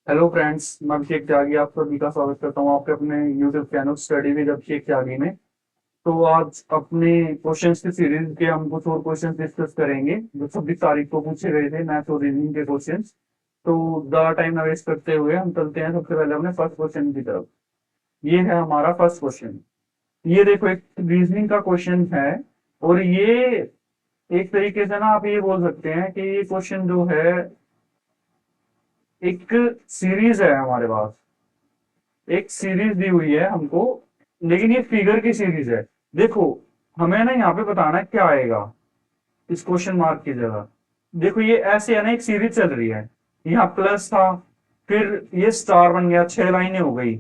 Hello friends, मैं अभिषेक त्यागी आप सभी का स्वागत करता हूँ आपके अपने यूट्यूब चैनल स्टडी विद अभिषेक त्यागी में। तो आज अपने क्वेश्चंस की सीरीज के हम कुछ और क्वेश्चंस डिस्कस करेंगे जो 26 तारीख को पूछे गए थे मैथ और रीजनिंग के क्वेश्चंस। तो ज़्यादा टाइम ना वेस्ट करते हुए हम चलते हैं सबसे पहले अपने फर्स्ट क्वेश्चन की तरफ। ये है हमारा फर्स्ट क्वेश्चन। ये देखो, एक रीजनिंग का क्वेश्चन है। और ये एक तरीके से ना आप ये बोल सकते हैं कि ये क्वेश्चन जो है एक सीरीज है हमारे पास। एक सीरीज दी हुई है हमको, लेकिन ये फिगर की सीरीज है। देखो, हमें ना यहाँ पे बताना है क्या आएगा इस क्वेश्चन मार्क की जगह। देखो, ये ऐसे है ना, एक सीरीज चल रही है। यहाँ प्लस था, फिर ये स्टार बन गया, 6 लाइनें हो गई।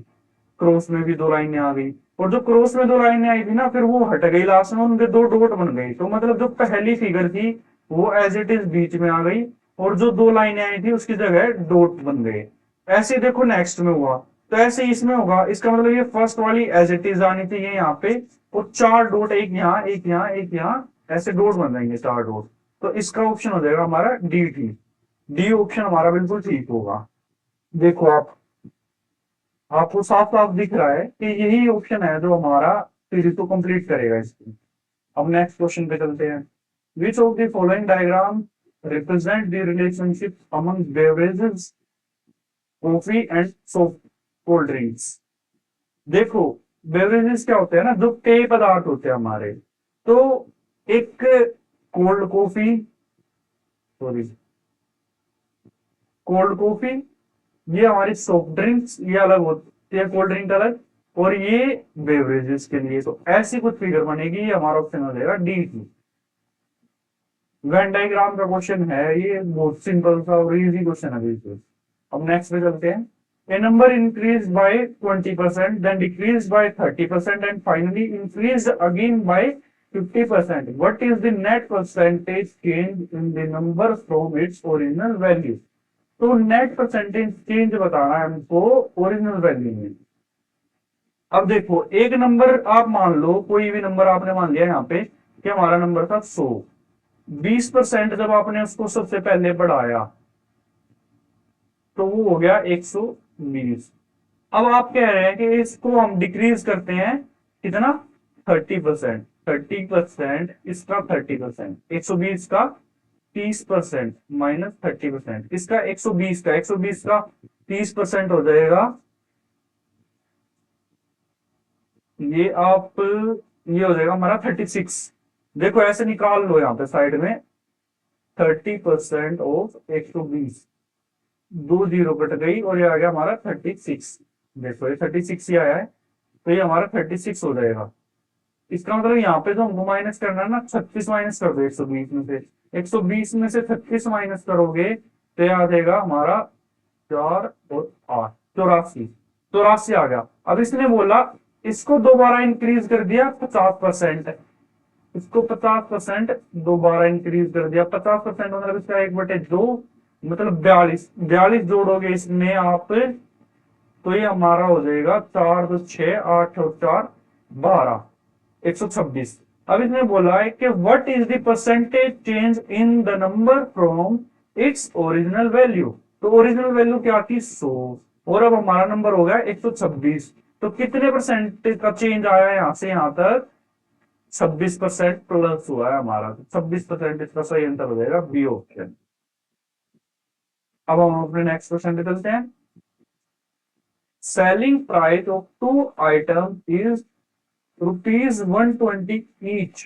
क्रॉस में भी 2 लाइनें आ गई। और जो क्रॉस में 2 लाइनें आई थी ना, फिर वो हट गई लास्ट में, उनके 2 डॉट बन गई। तो मतलब जो पहली फिगर थी वो एज इट इज बीच में आ गई, और जो 2 लाइनें आई थी उसकी जगह डॉट बन गए। ऐसे देखो नेक्स्ट में हुआ, तो ऐसे इसमें होगा। इसका मतलब ये फर्स्ट वाली एज इट इज आनी चाहिए यहाँ पे, और 4 डॉट, एक यहाँ एक यहाँ एक यहाँ, ऐसे डॉट बन जाएंगे 4 डॉट। तो इसका ऑप्शन हो जाएगा हमारा डी टी। डी ऑप्शन हमारा बिल्कुल ठीक होगा। देखो आप, आपको साफ साफ दिख रहा है कि यही ऑप्शन है जो हमारा सीरीज को कंप्लीट करेगा इसकी। अब नेक्स्ट क्वेश्चन पे चलते हैं। Which of the following diagram represent the relationship among beverages, coffee and soft cold drinks. देखो, बेवरेजेस क्या होते हैं ना, जो पेय पदार्थ होते हैं हमारे। तो एक cold coffee, sorry, cold coffee, ये हमारी सॉफ्ट ड्रिंक्स ये अलग होती है, कोल्ड ड्रिंक अलग। और ये बेवरेजेस के लिए तो ऐसी कुछ फिगर बनेगी, ये हमारा ऑप्शन हो जाएगा डी टी। वेन डायग्राम का क्वेश्चन है, ये बहुत सिंपल सा और इजी क्वेश्चन है बिल्कुल। अब नेक्स्ट पे चलते हैं। A number increase by 20%, then decrease by 30%, and finally increase again by 50%। What is the net percentage change in the number from its original value. तो नेट परसेंटेज चेंज बताना है हमको ओरिजिनल वैल्यू में। अब देखो, एक नंबर आप मान लो, कोई भी नंबर आपने मान लिया यहाँ पे कि हमारा नंबर था 100। 20% जब आपने उसको सबसे पहले बढ़ाया तो वो हो गया 120। अब आप कह रहे हैं कि इसको हम डिक्रीज करते हैं कितना, 30%। 30% इसका 30%, 120 का 30% माइनस 30%, इसका 120 का 30% हो जाएगा। ये आप, ये हो जाएगा हमारा 36। देखो ऐसे निकाल लो यहाँ पे साइड में, 30% ऑफ 120, 2 जीरो कट गई और ये आ गया हमारा 36। देखो ये 36 ही आया है, तो ये हमारा 36 हो जाएगा। इसका मतलब यहाँ पे जो हमको माइनस करना है ना, 36 माइनस कर दो 120 में से। 120 में से 36 माइनस करोगे तो ये आ जाएगा हमारा 4 और 8, 84। 84 आ गया। अब इसने बोला इसको दोबारा इंक्रीज कर दिया 50%। इसको 50% दोबारा इंक्रीज कर दिया। 50% मतलब इसका 1/2, मतलब 42। 42 जोड़ोगे इसमें आप, तो ये हमारा हो जाएगा 4 2 6, 8 और 4 12, 126। अब इसने बोला है कि what is the percentage change in the number from its original value. तो ओरिजिनल वैल्यू क्या थी, 100, और अब हमारा नंबर हो गया 126। तो कितने परसेंट का चेंज आया यहां से यहां तक, 26% प्लस हुआ है हमारा। 26% इसका सही आंसर हो जाएगा बी ऑप्शन। अब हम अपने नेक्स्ट क्वेश्चन पे चलते हैं। Selling price of two item is rupees 120 each.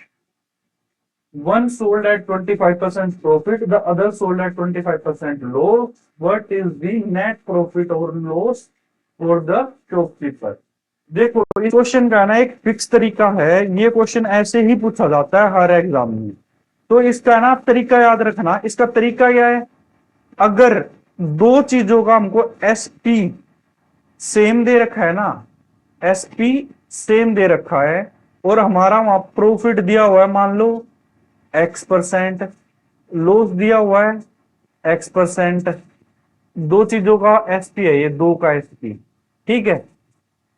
One sold at 25% profit, the other sold at 25% loss. What is the net profit or loss for the shopkeeper? देखो, इस question का ना एक फिक्स तरीका है। ये क्वेश्चन ऐसे ही पूछा जाता है हर एग्जाम में। तो इसका ना तरीका याद रखना। इसका तरीका क्या है, अगर दो चीजों का हमको एसपी सेम दे रखा है ना, एसपी सेम दे रखा है, और हमारा वहां प्रॉफिट दिया हुआ है मान लो X%, लॉस दिया हुआ है X%। दो चीजों का एसपी है, ये दो का एसपी, ठीक है।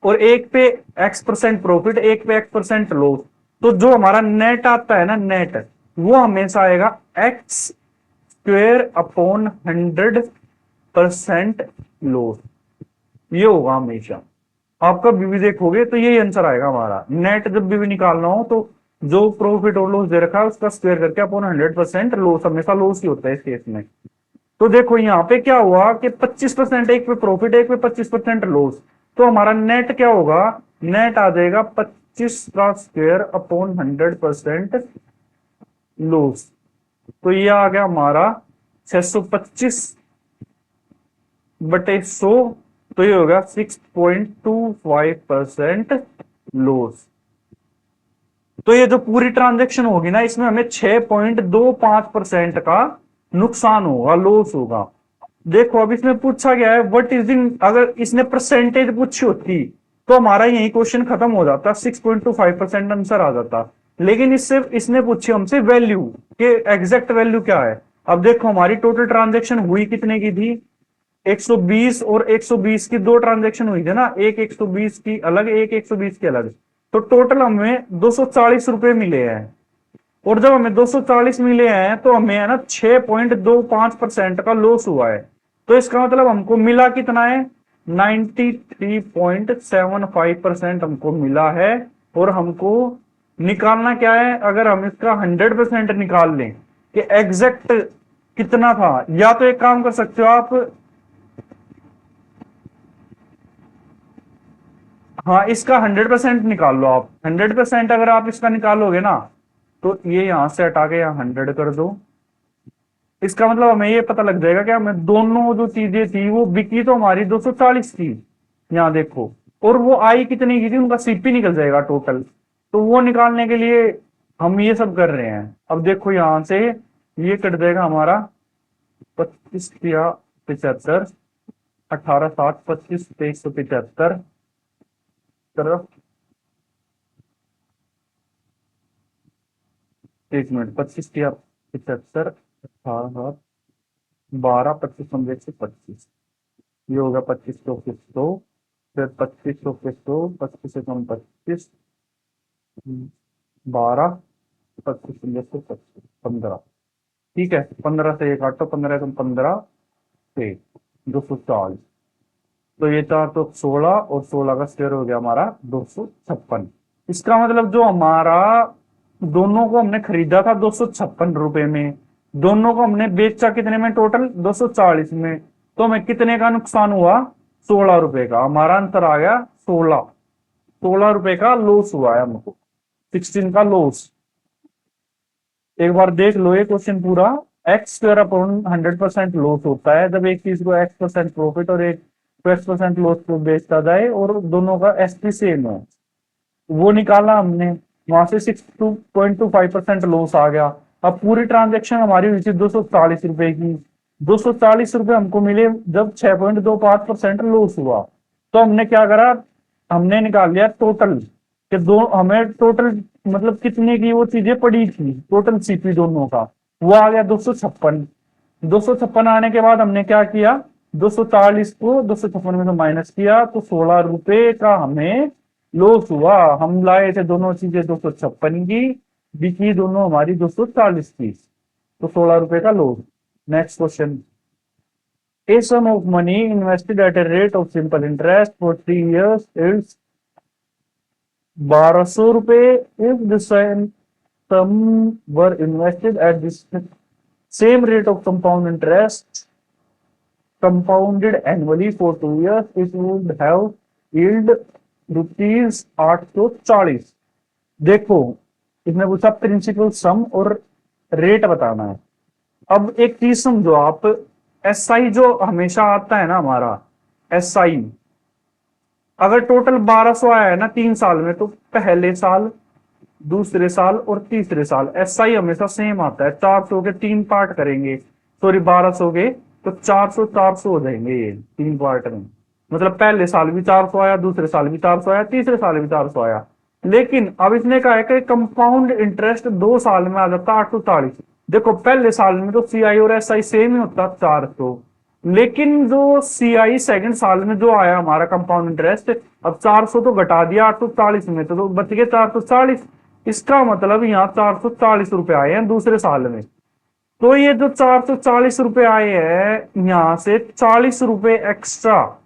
और एक पे X% प्रॉफिट, एक पे X% लॉस। तो जो हमारा नेट आता है ना, नेट, वो हमेशा आएगा X² अपॉन 100% लॉस, ये होगा हमेशा। आप कभी भी देखोगे तो यही आंसर आएगा हमारा। नेट जब भी निकालना हो तो जो प्रॉफिट और लॉस दे रखा है उसका स्क्वायर करके अपन 100% लॉस, हमेशा लॉस ही होता है इस केस में। तो देखो यहाँ पे क्या हुआ कि 25% एक पे प्रॉफिट, एक पे 25% लॉस, तो हमारा नेट क्या होगा, नेट आ जाएगा 25 का स्क्वायर अपॉन 100% लॉस। तो ये आ गया हमारा 625 बटे 100, तो ये होगा 6.25% लॉस। तो ये जो पूरी ट्रांजेक्शन होगी ना, इसमें हमें 6.25% का नुकसान होगा, लॉस होगा। देखो अब इसमें पूछा गया है व्हाट इज इन, अगर इसने परसेंटेज पूछी होती तो हमारा यही क्वेश्चन खत्म हो जाता, 6.25% आंसर आ जाता। लेकिन इससे इसने पूछी हमसे वैल्यू के एग्जैक्ट वैल्यू क्या है। अब देखो हमारी टोटल ट्रांजेक्शन हुई कितने की थी, 120 और 120 की दो ट्रांजेक्शन हुई थी ना, एक 120 की अलग, एक 120 की अलग। तो टोटल हमें 240 रुपए मिले हैं। और जब हमें 240 मिले हैं तो हमें है ना 6.25% का लॉस हुआ है। तो इसका मतलब हमको मिला कितना है, 93.75% हमको मिला है। और हमको निकालना क्या है, अगर हम इसका 100% निकाल लें कि एग्जैक्ट कितना था, या तो एक काम कर सकते हो आप, हाँ इसका 100% निकाल लो आप। 100% अगर आप इसका निकालोगे ना, तो ये यहां से हटा के यहाँ 100 कर दो। इसका मतलब हमें ये पता लग जाएगा कि हमें दोनों जो चीजें थी वो बिकी तो हमारी 240 थी, यहाँ देखो, और वो आई कितनी की थी, उनका सीपी निकल जाएगा टोटल। तो वो निकालने के लिए हम ये सब कर रहे हैं। अब देखो यहां से ये कट जाएगा हमारा 25 या 75, 18 7 25 2375 तरफ, एक मिनट, 25 या 75, 18 12 25 25, ये होगा 2500 के 100, फिर 2500 के 100, 25 से कम 25, 12 25 25 15, ठीक है। 15 से ये काटो, 15 कम 15 से 240, तो ये था तो 16, और 16 का स्क्वायर हो गया हमारा 256। इसका मतलब जो हमारा दोनों को हमने खरीदा था 256 रुपए में, दोनों को हमने बेचा कितने में, टोटल 240 में, तो हमें कितने का नुकसान हुआ, 16 रुपए का। हमारा आंसर आ गया 16 रुपए का लॉस हुआ है हमको, 16 का लॉस। एक बार देख लो ये क्वेश्चन पूरा। एक्स स्क्वायर अपॉन 100% लॉस होता है जब एक चीज को x% प्रॉफिट और एक को x% लॉस को बेचता जाए और दोनों का एसपी सेम है, वो निकाला हमने, वहां से 6.25% लॉस आ गया। अब पूरी ट्रांजेक्शन हमारी हुई थी 240 की, 240 रुपए हमको मिले जब 6.25% लॉस हुआ। तो हमने क्या करा, हमने निकाल लिया टोटल, कि दो हमें टोटल मतलब कितने की वो चीजें पड़ी थी, टोटल सीपी दोनों का, वो आ गया 256। 256 आने के बाद हमने क्या किया, 240 को 256 में से माइनस किया, तो 16 रुपए का हमें लॉस हुआ। हम लाए थे दोनों चीजें 256 की, बिकी दोनों हमारी 240 की, तो 16 रुपए का loss. Next question, a sum of money invested at a rate of simple interest for 3 years is 1200 रुपए if the sum were invested at this same rate of compound interest compounded annually for 2 years, it would have yield rupees 840। देखो इसने पूछा principal सम और rate बताना है। अब एक चीज समझो आप, एसआई जो हमेशा आता है ना हमारा एसआई, अगर टोटल 1200 आया है ना 3 साल में, तो पहले साल, दूसरे साल और तीसरे साल एसआई हमेशा सेम आता है। 400 के 3 पार्ट करेंगे, सॉरी 1200 के, तो 400 400 हो जाएंगे ये 3 पार्ट में। मतलब पहले साल भी 400 आया, दूसरे साल भी 400 आया, तीसरे साल भी 400 आया। लेकिन अब इसने कहा है कि कंपाउंड इंटरेस्ट 2 साल में आ जाता 840। देखो पहले साल में तो सीआई और एसआई सेम ही होता 400, लेकिन जो सीआई सेकंड साल में जो आया हमारा कंपाउंड इंटरेस्ट, अब 400 तो घटा दिया 840 में, तो बच गए 440। इसका मतलब यहाँ 440 रुपए आए हैं दूसरे साल में। तो ये जो 440 रुपए आए हैं यहां से 40 रुपए एक्स्ट्रा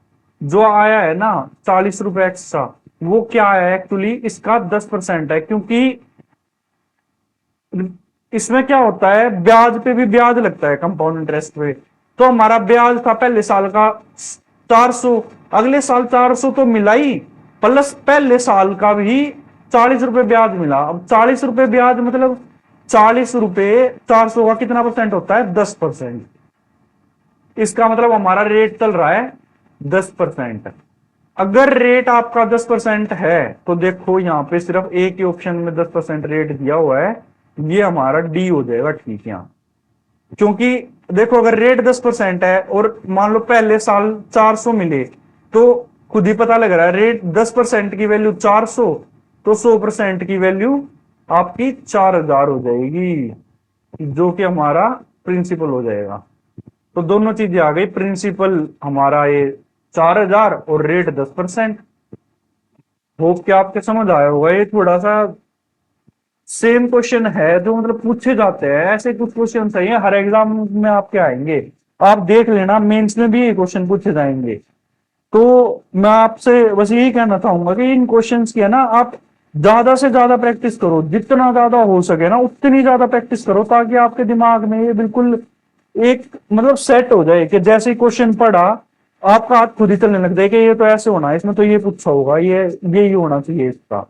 जो आया है ना, 40 रुपए एक्स्ट्रा, वो क्या है एक्चुअली इसका 10% है, क्योंकि इसमें क्या होता है ब्याज पे भी ब्याज लगता है कंपाउंड इंटरेस्ट पे। तो हमारा ब्याज था पहले साल का 400, अगले साल 400 तो मिला ही, प्लस पहले साल का भी 40 रुपए ब्याज मिला। अब 40 रुपए ब्याज मतलब 40 रुपए 400 का कितना परसेंट होता है 10%। इसका मतलब हमारा रेट चल रहा है 10%। अगर रेट आपका 10% है तो देखो यहां पे सिर्फ एक ही ऑप्शन में 10% रेट दिया हुआ है, ये हमारा डी हो जाएगा ठीक यहां। क्योंकि देखो अगर रेट 10% है और मान लो पहले साल 400 मिले, तो खुद ही पता लग रहा है रेट 10% की वैल्यू 400, तो 100% की वैल्यू आपकी 4000 हो जाएगी, जो कि हमारा प्रिंसिपल हो जाएगा। तो दोनों चीजें आ गई, प्रिंसिपल हमारा ये 4000 और रेट 10%। होप कि आपके समझ आया होगा। ये थोड़ा सा सेम क्वेश्चन है जो मतलब पूछे जाते हैं, ऐसे कुछ क्वेश्चन सही है हर एग्जाम में आपके आएंगे, आप देख लेना मेंस में भी ये क्वेश्चन पूछे जाएंगे। तो मैं आपसे बस यही कहना चाहूंगा कि इन क्वेश्चंस की है ना आप ज्यादा से ज्यादा प्रैक्टिस करो, जितना ज्यादा हो सके ना उतनी ज्यादा प्रैक्टिस करो, ताकि आपके दिमाग में ये बिल्कुल एक मतलब सेट हो जाए कि जैसे ही क्वेश्चन पढ़ा आपका हाथ खुद ही चलने लग जाए कि ये तो ऐसे होना है, इसमें तो ये पूछा होगा, ये यही होना चाहिए इसका।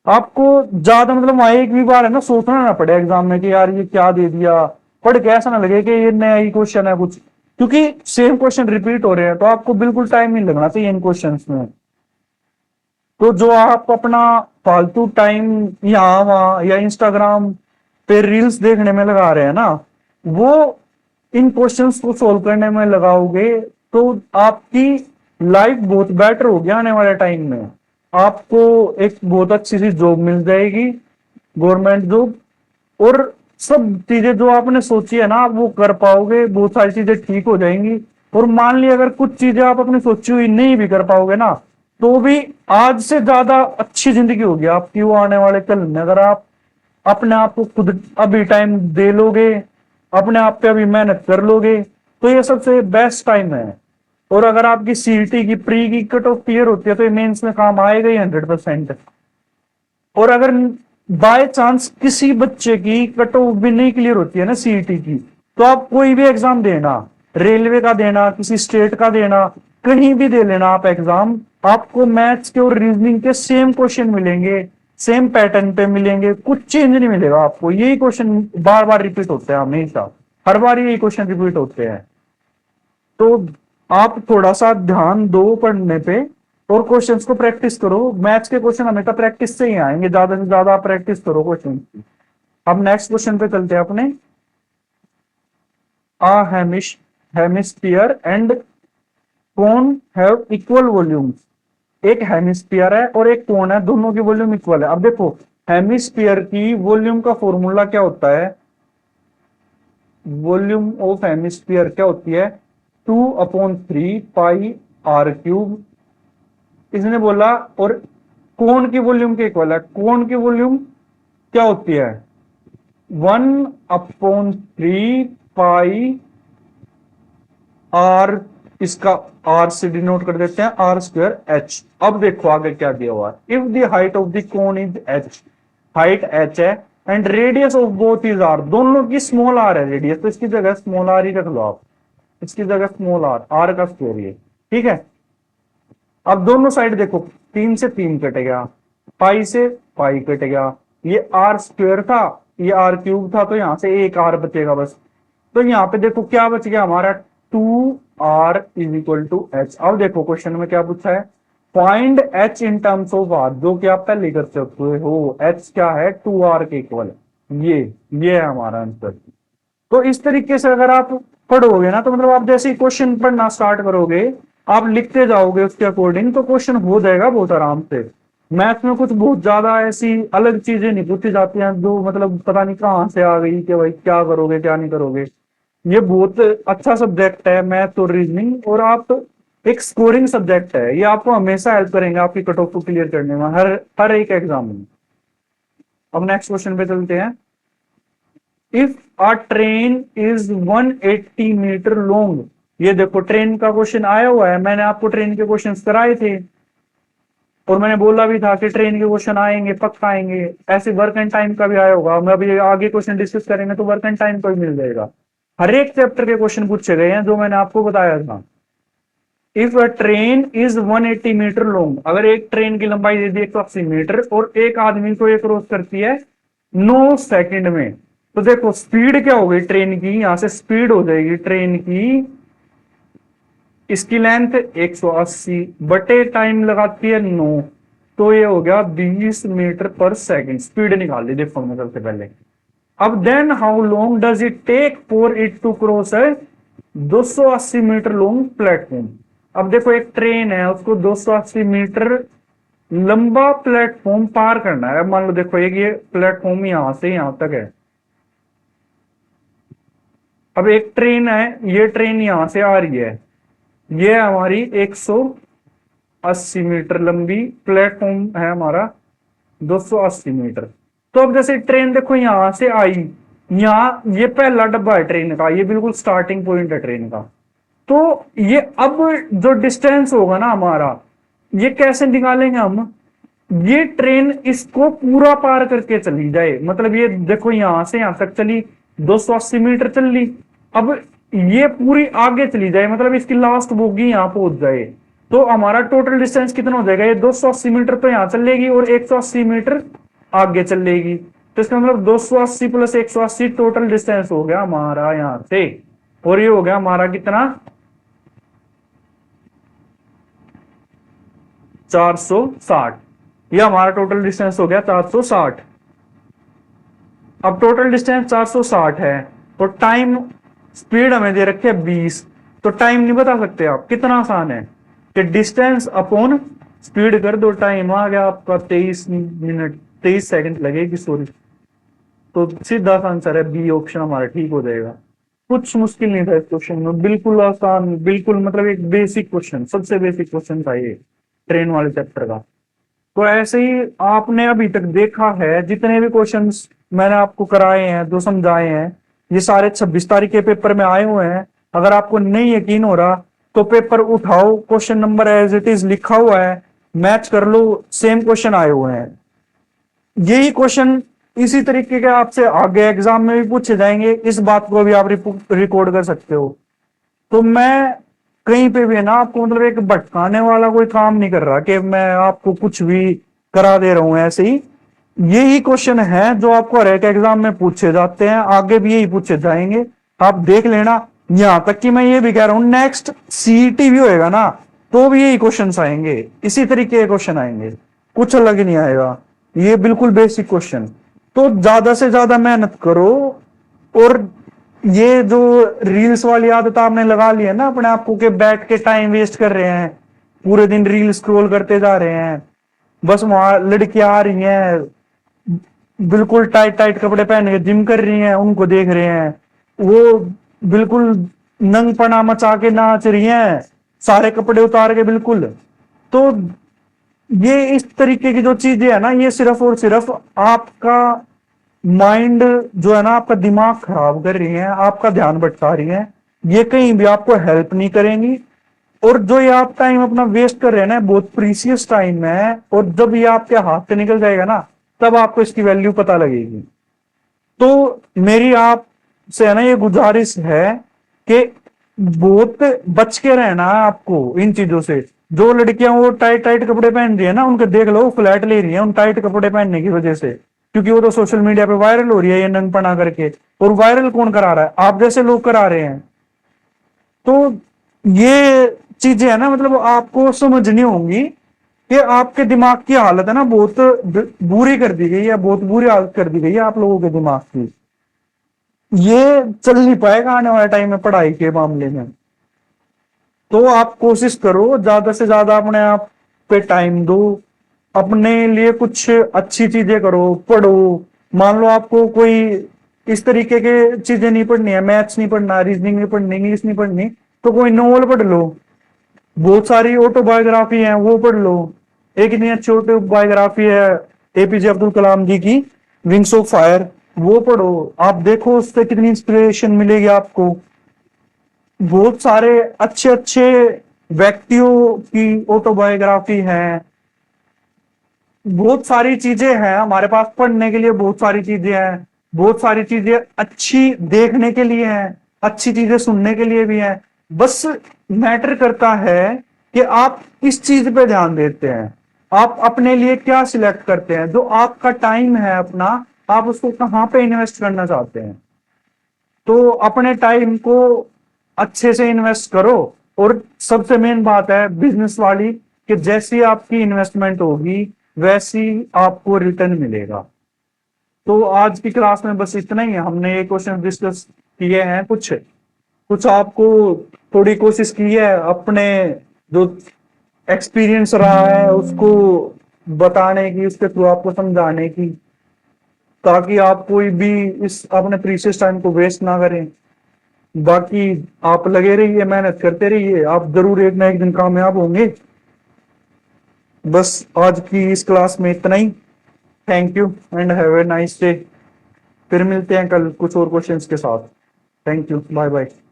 आपको ज्यादा मतलब वहां एक भी बार है ना सोचना ना पड़े एग्जाम में कि यार ये क्या दे दिया, पढ़ के ऐसा ना लगे कि ये नया ही क्वेश्चन है कुछ, क्योंकि सेम क्वेश्चन रिपीट हो रहे हैं, तो आपको बिल्कुल टाइम नहीं लगना चाहिए इन क्वेश्चंस में। तो जो आप अपना फालतू टाइम यहाँ वहां या इंस्टाग्राम पे रील्स देखने में लगा रहे हैं ना, वो इन क्वेश्चंस को सोल्व करने में लगाओगे तो आपकी लाइफ बहुत बेटर होगी आने वाले टाइम में। आपको एक बहुत अच्छी सी जॉब मिल जाएगी, गवर्नमेंट जॉब, और सब चीजें जो आपने सोची है ना आप वो कर पाओगे, बहुत सारी चीजें ठीक हो जाएंगी। और मान लिया अगर कुछ चीजें आप अपनी सोची हुई नहीं भी कर पाओगे ना, तो भी आज से ज्यादा अच्छी जिंदगी होगी आपकी वो आने वाले कल में, अगर आप अपने आप को खुद अभी टाइम दे लोगे, अपने आप पे अभी मेहनत कर लोगे, तो ये सबसे बेस्ट टाइम है। और अगर आपकी सीईटी की प्री की कट ऑफ क्लियर होती है तो ये मेंस में काम आएगा ही 100%। और अगर बाय चांस किसी बच्चे की कट ऑफ भी नहीं क्लियर होती है ना सीईटी की, तो आप कोई भी एग्जाम देना, रेलवे का देना, किसी स्टेट का देना, कहीं भी दे लेना आप एग्जाम, आपको मैथ्स के और रीजनिंग के सेम क्वेश्चन मिलेंगे, सेम पैटर्न पे मिलेंगे, कुछ चेंज नहीं मिलेगा आपको। यही क्वेश्चन बार बार रिपीट होते हैं हमेशा, हर बार यही क्वेश्चन रिपीट होते हैं। तो आप थोड़ा सा ध्यान दो पढ़ने पे और क्वेश्चंस को प्रैक्टिस करो। मैथ्स के क्वेश्चन हमेशा प्रैक्टिस से ही आएंगे, ज्यादा से ज्यादा प्रैक्टिस करो क्वेश्चन की। अब नेक्स्ट क्वेश्चन पे चलते हैं अपने। Hemisphere and cone have equal volumes. एक हेमिस्फीयर है और एक कोन है, दोनों की वॉल्यूम इक्वल है। अब देखो हेमिस्फीयर की वॉल्यूम का फॉर्मूला क्या होता है, वॉल्यूम ऑफ हेमिस्फीयर क्या होती है 2/3 पाई आर क्यूब, इसने बोला। और कोण की वॉल्यूम के इक्वल है, कोण की वॉल्यूम क्या होती है 1/3 पाई आर, इसका आर से डिनोट कर देते हैं आर स्क्वायर एच। अब देखो आगे क्या दिया हुआ है, if the height of the cone is h, height h है and radius of both is r, दोनों की स्मॉल आर है रेडियस, तो इसकी जगह स्मॉल आर ही रख लो आप, इसकी जगह स्मॉल आर, आर का स्क्वायर ये, ठीक है। अब दोनों साइड देखो 3 से 3 कटेगा, पाई से पाई कटेगा, ये आर स्क्वायर था ये आर क्यूब था, तो यहां से एक आर बचेगा बस। तो यहाँ पे देखो क्या बच गया हमारा 2r is equal to H. अब देखो क्वेश्चन में क्या पूछा है, find h in terms of r, जो कि आप पहले कर सकते हो, एच क्या है 2r के इक्वल है, ये है हमारा आंसर। तो इस तरीके से अगर आप पढ़ोगे ना, तो मतलब आप जैसे ही क्वेश्चन पढ़ना स्टार्ट करोगे, आप लिखते जाओगे उसके अकॉर्डिंग, तो क्वेश्चन हो जाएगा बहुत आराम से। मैथ में कुछ बहुत ज्यादा ऐसी अलग चीजें नहीं पूछी जाती हैं जो मतलब पता नहीं कहां से आ गई कि भाई क्या करोगे क्या नहीं करोगे। ये बहुत अच्छा सब्जेक्ट है मैथ और रीजनिंग, और आप एक स्कोरिंग सब्जेक्ट है, ये आपको हमेशा हेल्प करेंगे आपकी कट ऑफ को क्लियर करने में, हर हर एक एग्जाम में। अब नेक्स्ट क्वेश्चन पे चलते हैं। If a train is 180 metre long, ये देखो ट्रेन का क्वेश्चन आया हुआ है, मैंने आपको ट्रेन के क्वेश्चन कराए थे और मैंने बोला भी था कि ट्रेन के क्वेश्चन आएंगे, पक्का आएंगे। ऐसे वर्क एंड टाइम का भी आया होगा, मैं अभी आगे क्वेश्चन डिस्कस करेंगे तो वर्क एंड टाइम का भी मिल जाएगा। हर एक चैप्टर के क्वेश्चन पूछे गए हैं जो मैंने आपको बताया था। If a train is 180 metre long, अगर एक ट्रेन की लंबाई दे दी 180 मीटर और एक आदमी को ये क्रॉस करती है 9 सेकंड में, तो देखो स्पीड क्या हो गई ट्रेन की, यहां से स्पीड हो जाएगी ट्रेन की, इसकी लेंथ 180 बटे टाइम लगाती है 9, तो ये हो गया 20 मीटर पर सेकंड, स्पीड निकाल ली देखो मैं सबसे पहले। अब then how long does it take for it to cross है 280 मीटर लॉन्ग प्लेटफॉर्म। अब देखो एक ट्रेन है, उसको 280 मीटर लंबा प्लेटफॉर्म पार करना है। मान लो देखो एक ये प्लेटफॉर्म यहां से यहां तक है, अब एक ट्रेन है, ये ट्रेन यहां से आ रही है, ये हमारी 180 मीटर लंबी प्लेटफॉर्म है हमारा 280 मीटर। तो अब जैसे ट्रेन देखो यहां से आई, यहां ये पहला डब्बा है ट्रेन का, ये बिल्कुल स्टार्टिंग पॉइंट है ट्रेन का। तो ये अब जो डिस्टेंस होगा ना हमारा, ये कैसे निकालेंगे हम, ये ट्रेन इसको पूरा पार करके चली जाए, मतलब ये देखो यहां से यहां तक चली 280 मीटर चल ली, अब ये पूरी आगे चली जाए, मतलब इसकी लास्ट बोगी यहां पहुंच जाए, तो हमारा टोटल डिस्टेंस कितना हो जाएगा, ये 280 मीटर तो यहां चलेगी और 180 मीटर आगे चलेगी, तो इसका मतलब 280 प्लस 180 टोटल डिस्टेंस हो गया हमारा यहां से, और ये हो गया हमारा कितना 460, ये हमारा टोटल डिस्टेंस हो गया 460। अब टोटल डिस्टेंस 460 है तो टाइम स्पीड हमें दे रखी है 20, तो टाइम नहीं बता सकते आप, कितना आसान है कि डिस्टेंस अपॉन स्पीड कर दो, टाइम आ गया आपका 23 मिनट 23 सेकंड लगेगी, सॉरी, तो सीधा आंसर है बी ऑप्शन हमारा ठीक हो जाएगा। कुछ मुश्किल नहीं था इस क्वेश्चन में, बिल्कुल आसान, बिल्कुल मतलब एक बेसिक क्वेश्चन, सबसे बेसिक क्वेश्चन था ये ट्रेन वाले चैप्टर का। तो ऐसे ही आपने अभी तक देखा है जितने भी क्वेश्चंस मैंने आपको कराए हैं, जो समझाए हैं, ये सारे 26 तारीख के पेपर में आए हुए हैं। अगर आपको नहीं यकीन हो रहा तो पेपर उठाओ, question number as it is लिखा हुआ है, मैच कर लो, सेम क्वेश्चन आए हुए हैं। यही क्वेश्चन इसी तरीके के आपसे आगे एग्जाम में भी पूछे जाएंगे, इस बात को भी आप रिकॉर्ड कर सकते हो। तो मैं कहीं पे भी है ना आपको मतलब एक भटकाने वाला कोई काम नहीं कर रहा कि मैं आपको कुछ भी करा दे रहा हूं, ऐसे ही यही क्वेश्चन है जो आपको हर एक एग्जाम में पूछे जाते हैं, आगे भी यही पूछे जाएंगे, आप देख लेना। यहां तक कि मैं ये भी कह रहा हूं नेक्स्ट सीईटी भी होएगा ना तो भी यही क्वेश्चन आएंगे, इसी तरीके के क्वेश्चन आएंगे, कुछ अलग नहीं आएगा, ये बिल्कुल बेसिक क्वेश्चन। तो ज्यादा से ज्यादा मेहनत करो, और ये जो रील्स वाली आदत आपने लगा ली है ना अपने आप को, के बैठ के टाइम वेस्ट कर रहे हैं, पूरे दिन रील स्क्रॉल करते जा रहे हैं, बस वहां लड़कियां आ रही हैं बिल्कुल टाइट टाइट कपड़े पहन के जिम कर रही हैं, उनको देख रहे हैं, वो बिल्कुल नंगपना मचा के नाच रही हैं, सारे कपड़े उतार के बिल्कुल। तो ये इस तरीके की जो चीजें है ना, ये सिर्फ और सिर्फ आपका माइंड जो है ना, आपका दिमाग खराब कर रही है, आपका ध्यान भटका रही है, ये कहीं भी आपको हेल्प नहीं करेंगी। और जो ये आप टाइम अपना वेस्ट कर रहे हैं ना, बहुत प्रीसियस टाइम है, और जब ये आपके हाथ से निकल जाएगा ना तब आपको इसकी वैल्यू पता लगेगी। तो मेरी आपसे है ना ये गुजारिश है कि बहुत बच के रहना है आपको इन चीजों से। जो लड़कियां वो टाइट टाइट कपड़े पहन रही है ना, उनको देख लो फ्लैट ले रही है उन टाइट कपड़े पहनने की वजह से, क्योंकि वो तो सोशल मीडिया पे वायरल हो रही है ये नंगपना करके। और वायरल कौन करा रहा है, आप जैसे लोग करा रहे हैं। तो ये चीजें है ना मतलब आपको समझनी होंगी कि आपके दिमाग की हालत है ना बहुत बुरी कर दी गई है, बहुत बुरी हालत कर दी गई है आप लोगों के दिमाग की, ये चल नहीं पाएगा आने वाले टाइम में पढ़ाई के मामले में। तो आप कोशिश करो ज्यादा से ज्यादा अपने आप पे टाइम दो, अपने लिए कुछ अच्छी चीजें करो, पढ़ो। मान लो आपको कोई इस तरीके के चीजें नहीं पढ़नी है, मैथ्स नहीं पढ़ना, रीजनिंग नहीं पढ़नी, इंग्लिश नहीं पढ़नी, तो कोई नॉवल पढ़ लो, बहुत सारी ऑटोबायोग्राफी है वो पढ़ लो। एक इतनी अच्छी ऑटोबायोग्राफी है एपीजे अब्दुल कलाम जी की, विंग्स ऑफ फायर, वो पढ़ो, आप देखो उससे कितनी इंस्पिरेशन मिलेगी आपको। बहुत सारे अच्छे अच्छे व्यक्तियों की ऑटोबायोग्राफी है, बहुत सारी चीजें हैं हमारे पास पढ़ने के लिए, बहुत सारी चीजें हैं, बहुत सारी चीजें अच्छी देखने के लिए हैं, अच्छी चीजें सुनने के लिए भी हैं। बस मैटर करता है कि आप किस चीज पे ध्यान देते हैं, आप अपने लिए क्या सिलेक्ट करते हैं, जो आपका टाइम है अपना, आप उसको कहाँ पे इन्वेस्ट करना चाहते हैं। तो अपने टाइम को अच्छे से इन्वेस्ट करो। और सबसे मेन बात है बिजनेस वाली, कि जैसी आपकी इन्वेस्टमेंट होगी वैसी आपको रिटर्न मिलेगा। तो आज की क्लास में बस इतना ही है, हमने ये क्वेश्चन डिस्कस किए हैं, कुछ कुछ आपको थोड़ी कोशिश की है अपने जो एक्सपीरियंस रहा है उसको बताने की, उसके थ्रू आपको समझाने की, ताकि आप कोई भी इस अपने प्रीशियस टाइम को वेस्ट ना करें। बाकी आप लगे रहिए, मेहनत करते रहिए, आप जरूर एक ना एक दिन कामयाब होंगे। बस आज की इस क्लास में इतना ही। Thank you and have a nice day. फिर मिलते हैं कल कुछ और क्वेश्चंस के साथ। Thank you, bye bye.